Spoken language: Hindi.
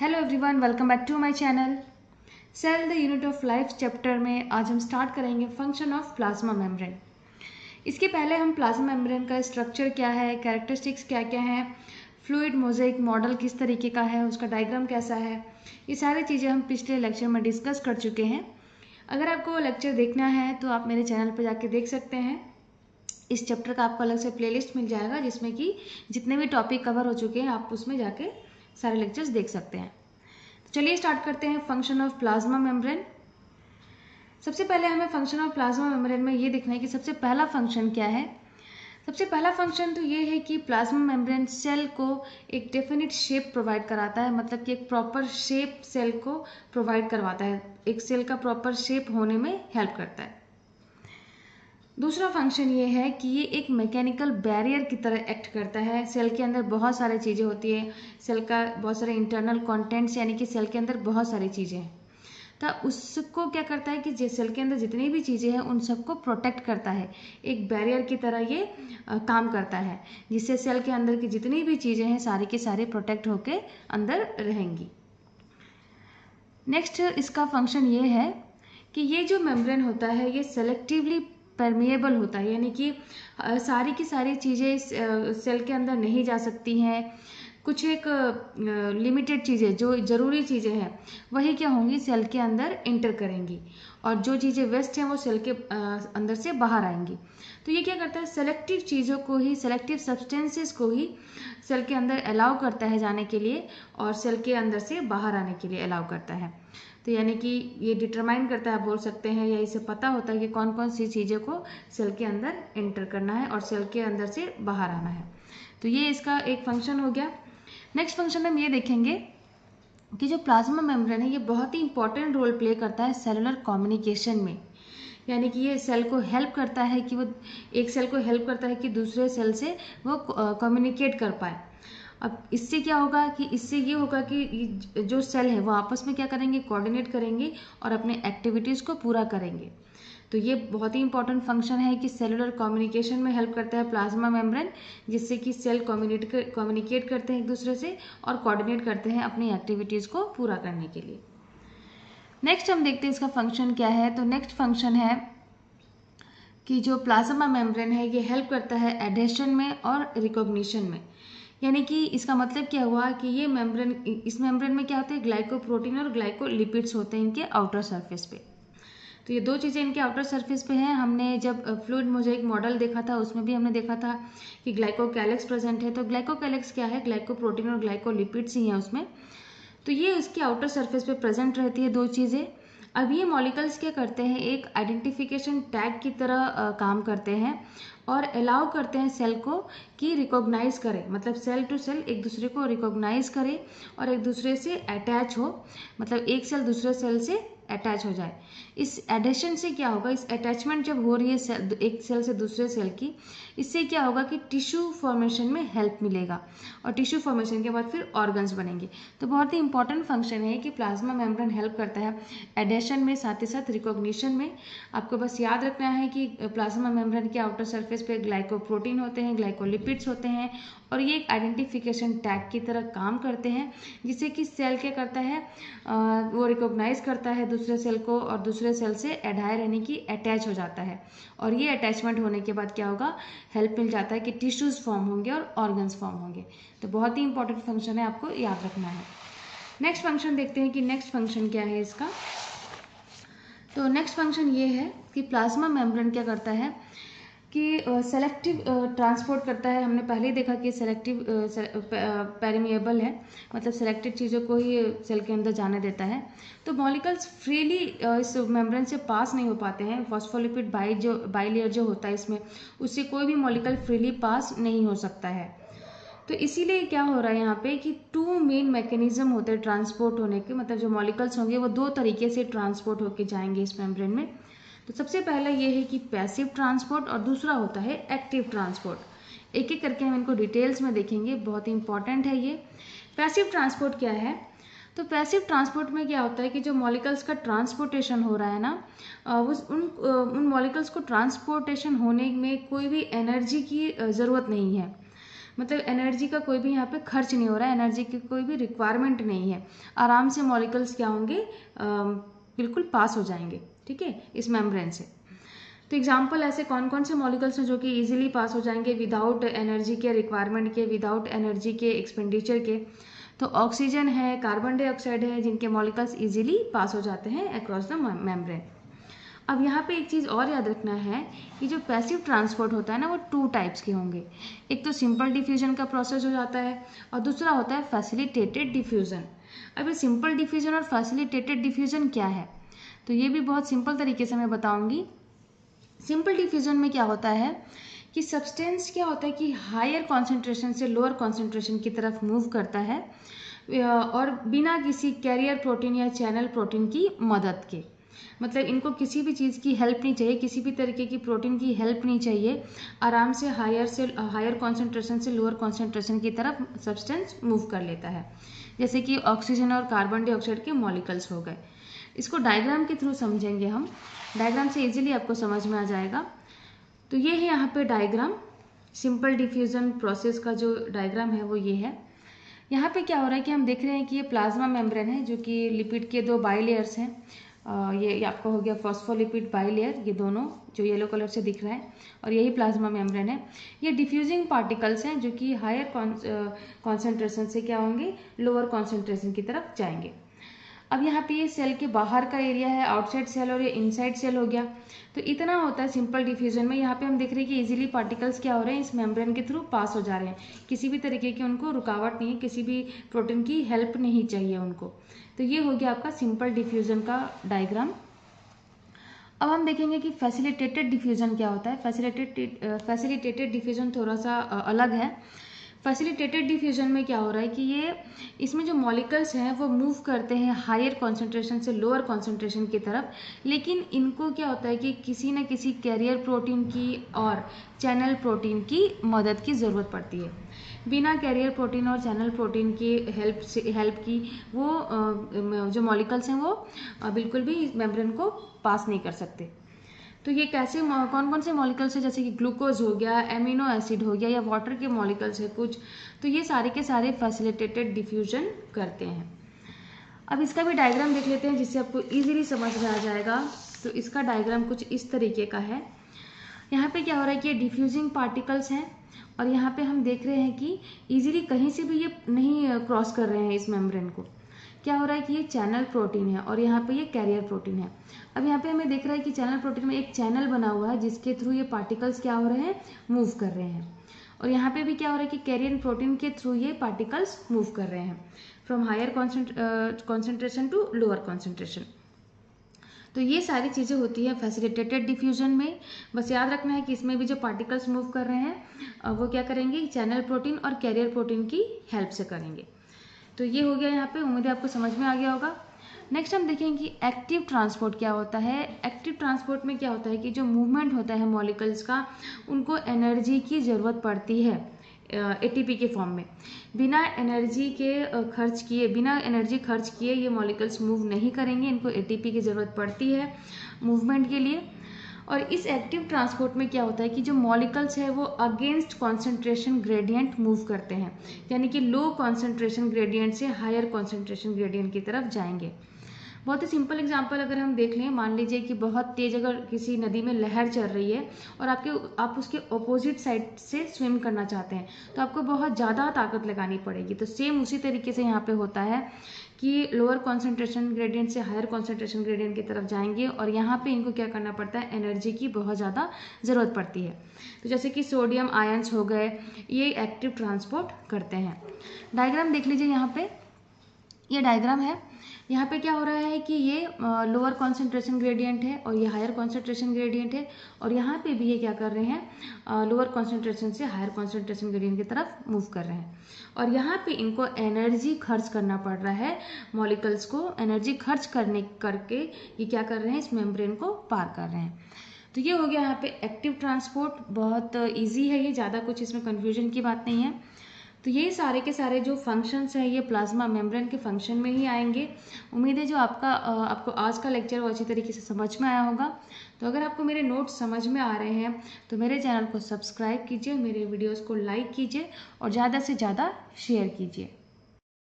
Hello everyone, welcome back to my channel. Cell the unit of life chapter में आज हम स्टार्ट करेंगे फंक्शन ऑफ प्लाज्मा मेम्ब्रेन। इसके पहले हम प्लाज्मा मेम्ब्रेन का स्ट्रक्चर क्या है, कैरेक्टरिस्टिक्स क्या क्या हैं, फ्लूइड मोज़ेक मॉडल किस तरीके का है, उसका डायग्राम कैसा है, ये सारी चीज़ें हम पिछले लेक्चर में डिस्कस कर चुके हैं। अगर आपको वो लेक्चर देखना है तो आप मेरे चैनल पर जाके देख सकते हैं। इस चैप्टर का आपको अलग से प्लेलिस्ट मिल जाएगा जिसमें कि जितने भी टॉपिक कवर हो चुके हैं आप उसमें जाके सारे लेक्चर्स देख सकते हैं। तो चलिए स्टार्ट करते हैं फंक्शन ऑफ प्लाज्मा मेम्ब्रेन। सबसे पहले हमें फंक्शन ऑफ प्लाज्मा मेम्ब्रेन में ये देखना है कि सबसे पहला फंक्शन क्या है। सबसे पहला फंक्शन तो ये है कि प्लाज्मा मेम्ब्रेन सेल को एक डेफिनिट शेप प्रोवाइड कराता है, मतलब कि एक प्रॉपर शेप सेल को प्रोवाइड करवाता है, एक सेल का प्रॉपर शेप होने में हेल्प करता है। दूसरा फंक्शन ये है कि ये एक मैकेनिकल बैरियर की तरह एक्ट करता है। सेल के अंदर बहुत सारी चीज़ें होती है, सेल का बहुत सारे इंटरनल कंटेंट्स, यानी कि सेल के अंदर बहुत सारी चीज़ें हैं, तो उसको क्या करता है कि सेल के अंदर जितनी भी चीज़ें हैं उन सबको प्रोटेक्ट करता है। एक बैरियर की तरह ये काम करता है, जिससे सेल के अंदर की जितनी भी चीज़ें हैं सारी की सारी प्रोटेक्ट होके अंदर रहेंगी। नेक्स्ट इसका फंक्शन ये है कि ये जो मेम्ब्रेन होता है ये सेलेक्टिवली परमिएबल होता है, यानी कि सारी की सारी चीज़ें सेल के अंदर नहीं जा सकती हैं। कुछ एक लिमिटेड चीज़ें, जो ज़रूरी चीज़ें हैं वही क्या होंगी, सेल के अंदर इंटर करेंगी, और जो चीज़ें वेस्ट हैं वो सेल के अंदर से बाहर आएंगी। तो ये क्या करता है, सेलेक्टिव चीज़ों को ही, सेलेक्टिव सब्सटेंसेस को ही सेल के अंदर अलाउ करता है जाने के लिए, और सेल के अंदर से बाहर आने के लिए अलाउ करता है। तो यानी कि ये डिटरमाइन करता है, बोल सकते हैं, या इसे पता होता है कि कौन कौन सी चीज़ों को सेल के अंदर एंटर करना है और सेल के अंदर से बाहर आना है। तो ये इसका एक फंक्शन हो गया। नेक्स्ट फंक्शन हम ये देखेंगे कि जो प्लाज्मा मेम्ब्रेन है ये बहुत ही इंपॉर्टेंट रोल प्ले करता है सेलुलर कम्युनिकेशन में, यानी कि ये सेल को हेल्प करता है कि वो एक सेल को हेल्प करता है कि दूसरे सेल से वो कम्युनिकेट कर पाए। अब इससे क्या होगा कि इससे ये होगा कि जो सेल है वो आपस में क्या करेंगे, कोऑर्डिनेट करेंगे और अपने एक्टिविटीज़ को पूरा करेंगे। तो ये बहुत ही इंपॉर्टेंट फंक्शन है कि सेलुलर कम्युनिकेशन में हेल्प करता है प्लाज्मा मेम्ब्रेन, जिससे कि सेल कम्युनिकेट करते हैं एक दूसरे से और कोऑर्डिनेट करते हैं अपनी एक्टिविटीज़ को पूरा करने के लिए। नेक्स्ट हम देखते हैं इसका फंक्शन क्या है। तो नेक्स्ट फंक्शन है कि जो प्लाज्मा मेम्ब्रेन है ये हेल्प करता है एडेशन में और रिकॉग्निशन में, यानी कि इसका मतलब क्या हुआ कि ये मेम्ब्रेन, इस मेम्ब्रेन में क्या होता है, ग्लाइकोप्रोटीन और ग्लाइकोलिपिड्स होते हैं इनके आउटर सरफेस पे। तो ये दो चीज़ें इनके आउटर सरफेस पे हैं। हमने जब फ्लूइड मोज़ेक मॉडल देखा था उसमें भी हमने देखा था कि ग्लाइकोकैलिक्स प्रेजेंट है। तो ग्लाइकोकैलिक्स क्या है, ग्लाइकोप्रोटीन और ग्लाइकोलिपिड्स ही हैं उसमें। तो ये इसके आउटर सरफेस पे प्रेजेंट रहती है दो चीज़ें। अब ये मॉलिक्यूल्स क्या करते हैं, एक आइडेंटिफिकेशन टैग की तरह काम करते हैं और अलाउ करते हैं सेल को कि रिकॉग्नाइज करे, मतलब सेल टू सेल एक दूसरे को रिकॉग्नाइज करे और एक दूसरे से अटैच हो, मतलब एक सेल दूसरे सेल से अटैच हो जाए। इस एडेशन से क्या होगा, इस अटैचमेंट जब हो रही है एक सेल से दूसरे सेल की, इससे क्या होगा कि टिश्यू फॉर्मेशन में हेल्प मिलेगा और टिश्यू फॉर्मेशन के बाद फिर ऑर्गन्स बनेंगे। तो बहुत ही इंपॉर्टेंट फंक्शन है कि प्लाज्मा मेम्ब्रेन हेल्प करता है एडेशन में, साथ ही साथ रिकॉग्निशन में। आपको बस याद रखना है कि प्लाज्मा मेम्ब्रेन के आउटर सरफेस पे ग्लाइकोप्रोटीन होते हैं, ग्लाइकोलिपिड्स होते हैं, और ये एक आइडेंटिफिकेशन टैग की तरह काम करते हैं, जिससे कि सेल क्या करता है, वो रिकॉग्नाइज करता है दूसरे सेल को और दूसरे सेल से एडायर यानी कि अटैच हो जाता है। और ये अटैचमेंट होने के बाद क्या होगा, हेल्प मिल जाता है कि टिश्यूज फॉर्म होंगे और ऑर्गन्स फॉर्म होंगे। तो बहुत ही इंपॉर्टेंट फंक्शन है, आपको याद रखना है। नेक्स्ट फंक्शन देखते हैं कि नेक्स्ट फंक्शन क्या है इसका। तो नेक्स्ट फंक्शन ये है कि प्लाज्मा मेम्ब्रेन क्या करता है कि सेलेक्टिव ट्रांसपोर्ट करता है। हमने पहले ही देखा कि सेलेक्टिव पेरिमिएबल है, मतलब सेलेक्टेड चीज़ों को ही सेल के अंदर जाने देता है। तो मॉलिक्यूल्स फ्रीली इस मेम्ब्रेन से पास नहीं हो पाते हैं। फॉस्फोलिपिड बाइलेयर जो होता है इसमें, उससे कोई भी मॉलिक्यूल फ्रीली पास नहीं हो सकता है। तो इसीलिए क्या हो रहा है यहाँ पे कि टू मेन मैकेनिज्म होते हैं ट्रांसपोर्ट होने के, मतलब जो मॉलिक्यूल्स होंगे वो दो तरीके से ट्रांसपोर्ट होके जाएंगे इस मेम्ब्रेन में। तो सबसे पहला ये है कि पैसिव ट्रांसपोर्ट और दूसरा होता है एक्टिव ट्रांसपोर्ट। एक एक करके हम इनको डिटेल्स में देखेंगे, बहुत ही इंपॉर्टेंट है ये। पैसिव ट्रांसपोर्ट क्या है, तो पैसिव ट्रांसपोर्ट में क्या होता है कि जो मॉलिक्यूल्स का ट्रांसपोर्टेशन हो रहा है ना, उन मॉलिक्यूल्स को ट्रांसपोर्टेशन होने में कोई भी एनर्जी की ज़रूरत नहीं है। मतलब एनर्जी का कोई भी यहाँ पे खर्च नहीं हो रहा है, एनर्जी की कोई भी रिक्वायरमेंट नहीं है। आराम से मॉलिकल्स क्या होंगे, बिल्कुल पास हो जाएंगे, ठीक है, इस मेम्ब्रेन से। तो एग्जाम्पल ऐसे कौन कौन से मॉलिकल्स हैं जो कि इजीली पास हो जाएंगे विदाउट एनर्जी के रिक्वायरमेंट के, विदाउट एनर्जी के एक्सपेंडिचर के? तो ऑक्सीजन है, कार्बन डाइऑक्साइड है, जिनके मॉलिकल्स इजीली पास हो जाते हैं अक्रॉस द मेम्ब्रेन। अब यहाँ पे एक चीज़ और याद रखना है कि जो पैसिव ट्रांसपोर्ट होता है ना, वो 2 टाइप्स के होंगे। एक तो सिंपल डिफ्यूजन का प्रोसेस हो जाता है और दूसरा होता है फैसिलिटेटेड डिफ्यूजन। अब ये सिंपल डिफ्यूजन और फैसिलिटेटेड डिफ्यूजन क्या है, तो ये भी बहुत सिंपल तरीके से मैं बताऊंगी। सिंपल डिफ्यूजन में क्या होता है कि सब्सटेंस क्या होता है कि हायर कॉन्सेंट्रेशन से लोअर कॉन्सेंट्रेशन की तरफ मूव करता है और बिना किसी कैरियर प्रोटीन या चैनल प्रोटीन की मदद के। मतलब इनको किसी भी चीज़ की हेल्प नहीं चाहिए, किसी भी तरीके की प्रोटीन की हेल्प नहीं चाहिए, आराम से हायर कॉन्सेंट्रेशन से लोअर कॉन्सेंट्रेशन की तरफ सब्सटेंस मूव कर लेता है, जैसे कि ऑक्सीजन और कार्बन डाइऑक्साइड के मॉलिकल्स हो गए। इसको डायग्राम के थ्रू समझेंगे हम, डायग्राम से इजीली आपको समझ में आ जाएगा। तो ये है यहाँ पे डायग्राम, सिंपल डिफ्यूजन प्रोसेस का जो डायग्राम है वो ये है। यहाँ पे क्या हो रहा है कि हम देख रहे हैं कि ये प्लाज्मा मेम्ब्रेन है जो कि लिपिड के 2 बाइलेयर्स हैं। ये आपका हो गया फॉस्फोलिपिड बाइलेयर, ये दोनों जो येलो कलर से दिख रहा है, और यही प्लाज्मा मेम्ब्रेन है। ये डिफ्यूजिंग पार्टिकल्स हैं जो कि हायर कॉन्सेंट्रेशन से क्या होंगे, लोअर कॉन्सेंट्रेशन की तरफ जाएंगे। अब यहाँ पे ये सेल के बाहर का एरिया है, आउटसाइड सेल, और ये इनसाइड सेल हो गया। तो इतना होता है सिंपल डिफ्यूजन में। यहाँ पे हम देख रहे हैं कि इजीली पार्टिकल्स क्या हो रहे हैं, इस मेम्ब्रेन के थ्रू पास हो जा रहे हैं, किसी भी तरीके की उनको रुकावट नहीं है, किसी भी प्रोटीन की हेल्प नहीं चाहिए उनको। तो ये हो गया आपका सिंपल डिफ्यूजन का डायग्राम। अब हम देखेंगे कि फैसिलिटेटेड डिफ्यूजन क्या होता है। फैसिलिटेटेड डिफ्यूजन थोड़ा सा अलग है। फैसिलिटेटेड डिफ्यूजन में क्या हो रहा है कि ये इसमें जो मॉलिकल्स हैं वो मूव करते हैं हायर कॉन्सेंट्रेशन से लोअर कॉन्सेंट्रेशन की तरफ, लेकिन इनको क्या होता है कि किसी न किसी कैरियर प्रोटीन की और चैनल प्रोटीन की मदद की ज़रूरत पड़ती है। बिना कैरियर प्रोटीन और चैनल प्रोटीन की हेल्प की वो जो मॉलिकल्स हैं वो बिल्कुल भी मेम्ब्रेन को पास नहीं कर सकते। तो ये कैसे कौन कौन से मॉलिकल्स हैं, जैसे कि ग्लूकोज हो गया, एमिनो एसिड हो गया, या वाटर के मॉलिकल्स है कुछ, तो ये सारे के सारे फैसिलिटेटेड डिफ्यूजन करते हैं। अब इसका भी डायग्राम देख लेते हैं जिससे आपको इजीली समझ में आ जाएगा। तो इसका डायग्राम कुछ इस तरीके का है। यहाँ पे क्या हो रहा है कि ये डिफ्यूजिंग पार्टिकल्स हैं और यहाँ पे हम देख रहे हैं कि इजीली कहीं से भी ये नहीं क्रॉस कर रहे हैं इस मेम्ब्रेन को। क्या हो रहा है कि ये चैनल प्रोटीन है और यहाँ पे ये कैरियर प्रोटीन है। अब यहाँ पे हमें देख रहा है कि चैनल प्रोटीन में एक चैनल बना हुआ है जिसके थ्रू ये पार्टिकल्स क्या हो रहे हैं, मूव कर रहे हैं। और यहाँ पे भी क्या हो रहा है कि कैरियर प्रोटीन के थ्रू ये पार्टिकल्स मूव कर रहे हैं from higher concentration to lower concentration. तो ये सारी चीज़ें होती है फैसिलिटेटेड डिफ्यूजन में। बस याद रखना है कि इसमें भी जो पार्टिकल्स मूव कर रहे हैं वो क्या करेंगे, चैनल प्रोटीन और कैरियर प्रोटीन की हेल्प से करेंगे। तो ये हो गया यहाँ पे, उम्मीद है आपको समझ में आ गया होगा। नेक्स्ट हम देखेंगे कि एक्टिव ट्रांसपोर्ट क्या होता है। एक्टिव ट्रांसपोर्ट में क्या होता है कि जो मूवमेंट होता है मॉलिकल्स का, उनको एनर्जी की ज़रूरत पड़ती है एटीपी के फॉर्म में। बिना एनर्जी खर्च किए ये मॉलिकल्स मूव नहीं करेंगे, इनको एटीपी की ज़रूरत पड़ती है मूवमेंट के लिए। और इस एक्टिव ट्रांसपोर्ट में क्या होता है कि जो मॉलिकल्स है वो अगेंस्ट कॉन्सेंट्रेशन ग्रेडियंट मूव करते हैं, यानी कि लो कॉन्सेंट्रेशन ग्रेडियंट से हायर कॉन्सेंट्रेशन ग्रेडियंट की तरफ जाएंगे। बहुत ही सिंपल एग्जांपल अगर हम देख लें, मान लीजिए कि बहुत तेज अगर किसी नदी में लहर चल रही है और आप उसके ऑपोजिट साइड से स्विम करना चाहते हैं, तो आपको बहुत ज़्यादा ताकत लगानी पड़ेगी। तो सेम उसी तरीके से यहाँ पे होता है कि लोअर कॉन्सेंट्रेशन ग्रेडियंट से हायर कॉन्सेंट्रेशन ग्रेडियंट की तरफ जाएंगे और यहाँ पे इनको क्या करना पड़ता है, एनर्जी की बहुत ज़्यादा ज़रूरत पड़ती है। तो जैसे कि सोडियम आयंस हो गए, ये एक्टिव ट्रांसपोर्ट करते हैं। डायग्राम देख लीजिए, यहाँ पे ये डायग्राम है। यहाँ पे क्या हो रहा है कि ये लोअर कॉन्सेंट्रेशन ग्रेडियंट है और ये हायर कॉन्सेंट्रेशन ग्रेडियंट है, और यहाँ पे भी ये क्या कर रहे हैं, लोअर कॉन्सेंट्रेशन से हायर कॉन्सेंट्रेशन ग्रेडियंट की तरफ मूव कर रहे हैं। और यहाँ पे इनको एनर्जी खर्च करना पड़ रहा है, मॉलिकल्स को एनर्जी खर्च करके ये क्या कर रहे हैं, इस मेम्ब्रेन को पार कर रहे हैं। तो ये हो गया यहाँ पे एक्टिव ट्रांसपोर्ट। बहुत ईजी है ये, ज़्यादा कुछ इसमें कन्फ्यूजन की बात नहीं है। तो ये सारे के सारे जो फंक्शंस हैं ये प्लाज्मा मेम्ब्रेन के फंक्शन में ही आएंगे। उम्मीद है जो आपको आज का लेक्चर वो अच्छी तरीके से समझ में आया होगा। तो अगर आपको मेरे नोट्स समझ में आ रहे हैं तो मेरे चैनल को सब्सक्राइब कीजिए, मेरे वीडियोज़ को लाइक कीजिए और ज़्यादा से ज़्यादा शेयर कीजिए।